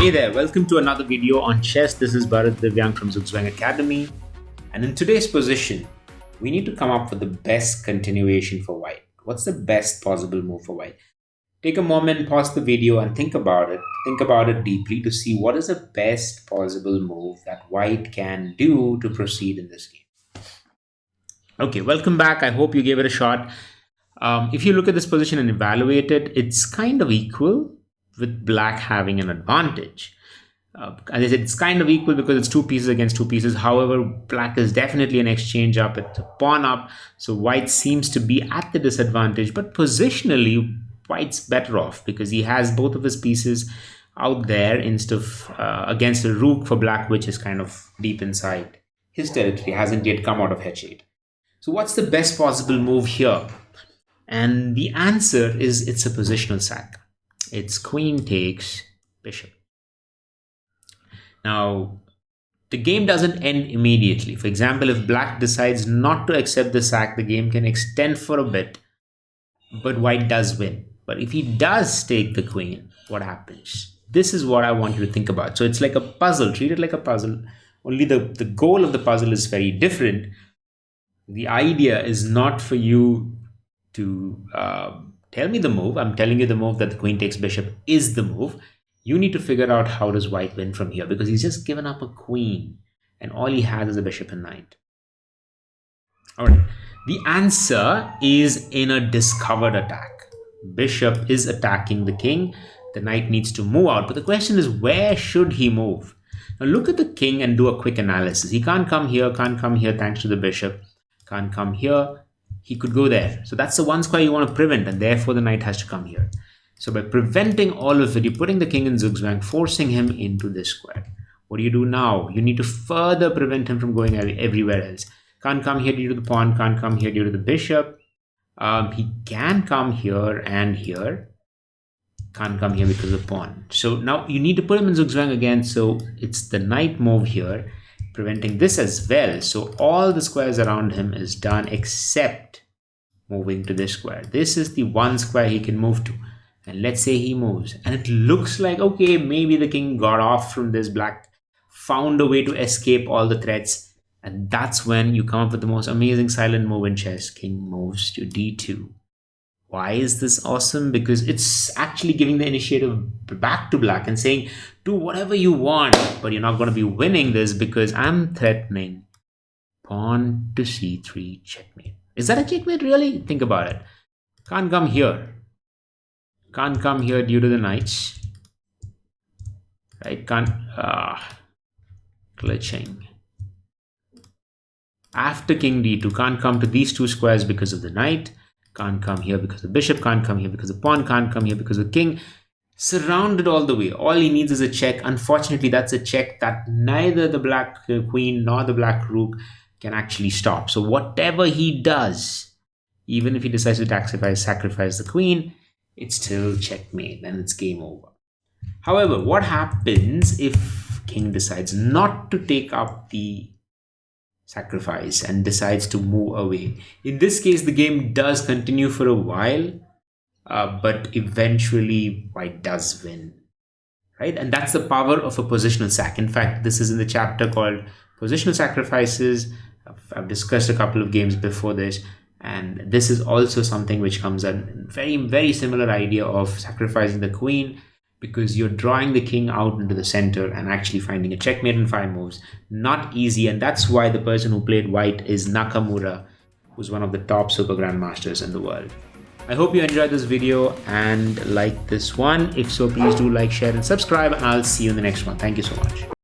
Hey there, welcome to another video on chess. This is Bharat Divyang from Zugzwang Academy. And in today's position, we need to come up with the best continuation for white. What's the best possible move for white? Take a moment, pause the video and think about it. Think about it deeply to see what is the best possible move that white can do to proceed in this game. Okay, welcome back. I hope you gave it a shot. If you look at this position and evaluate it, it's kind of equal, with black having an advantage. As I said, it's kind of equal because it's two pieces against two pieces. However, black is definitely an exchange up, it's a pawn up. So white seems to be at the disadvantage, but positionally, white's better off because he has both of his pieces out there instead of against a rook for black, which is kind of deep inside his territory, hasn't yet come out of h8. So what's the best possible move here? And the answer is it's a positional sack. It's queen takes bishop. Now, the game doesn't end immediately. For example, if black decides not to accept the sack, the game can extend for a bit, but white does win. But if he does take the queen, what happens? This is what I want you to think about. So it's like a puzzle. Treat it like a puzzle. Only the goal of the puzzle is very different. The idea is not for you to tell me the move. I'm telling you the move that the queen takes bishop is the move. You need to figure out how does white win from here because he's just given up a queen and all he has is a bishop and knight. All right. The answer is in a discovered attack. Bishop is attacking the king. The knight needs to move out. But the question is, where should he move? Now look at the king and do a quick analysis. He can't come here thanks to the bishop. Can't come here. He could go there. So that's the one square you want to prevent, and therefore the knight has to come here. So by preventing all of it, you're putting the king in zugzwang, forcing him into this square. What do you do now? You need to further prevent him from going everywhere else. Can't come here due to the pawn, can't come here due to the bishop. He can come here and here. Can't come here because of the pawn. So now you need to put him in zugzwang again. So it's the knight move here, preventing this as well. So all the squares around him is done except moving to this square. This is the one square he can move to. And let's say he moves. And it looks like, okay, maybe the king got off from this. Black found a way to escape all the threats. And that's when you come up with the most amazing silent move in chess. King moves to d2. Why is this awesome? Because it's actually giving the initiative back to black and saying, do whatever you want, but you're not going to be winning this because I'm threatening pawn to c3 checkmate. Is that a checkmate really? Think about it. Can't come here. Can't come here due to the knights. Right? Can't. Glitching. After king d2, can't come to these two squares because of the knight. Can't come here because the bishop. Can't come here because the pawn. Can't come here because the king. Surrounded all the way. All he needs is a check. Unfortunately, that's a check that neither the black queen nor the black rook can actually stop. So whatever he does, even if he decides to sacrifice the queen, it's still checkmate and it's game over. However, what happens if king decides not to take up the sacrifice and decides to move away? In this case, the game does continue for a while, but eventually white does win, right? And that's the power of a positional sack. In fact, this is in the chapter called Positional Sacrifices. I've discussed a couple of games before this, and this is also something which comes in very, very similar idea of sacrificing the queen because you're drawing the king out into the center and actually finding a checkmate in 5 moves. Not easy, and that's why the person who played white is Nakamura, who's one of the top super grandmasters in the world. I hope you enjoyed this video and like this one. If so, please do like, share and subscribe, and I'll see you in the next one. Thank you so much.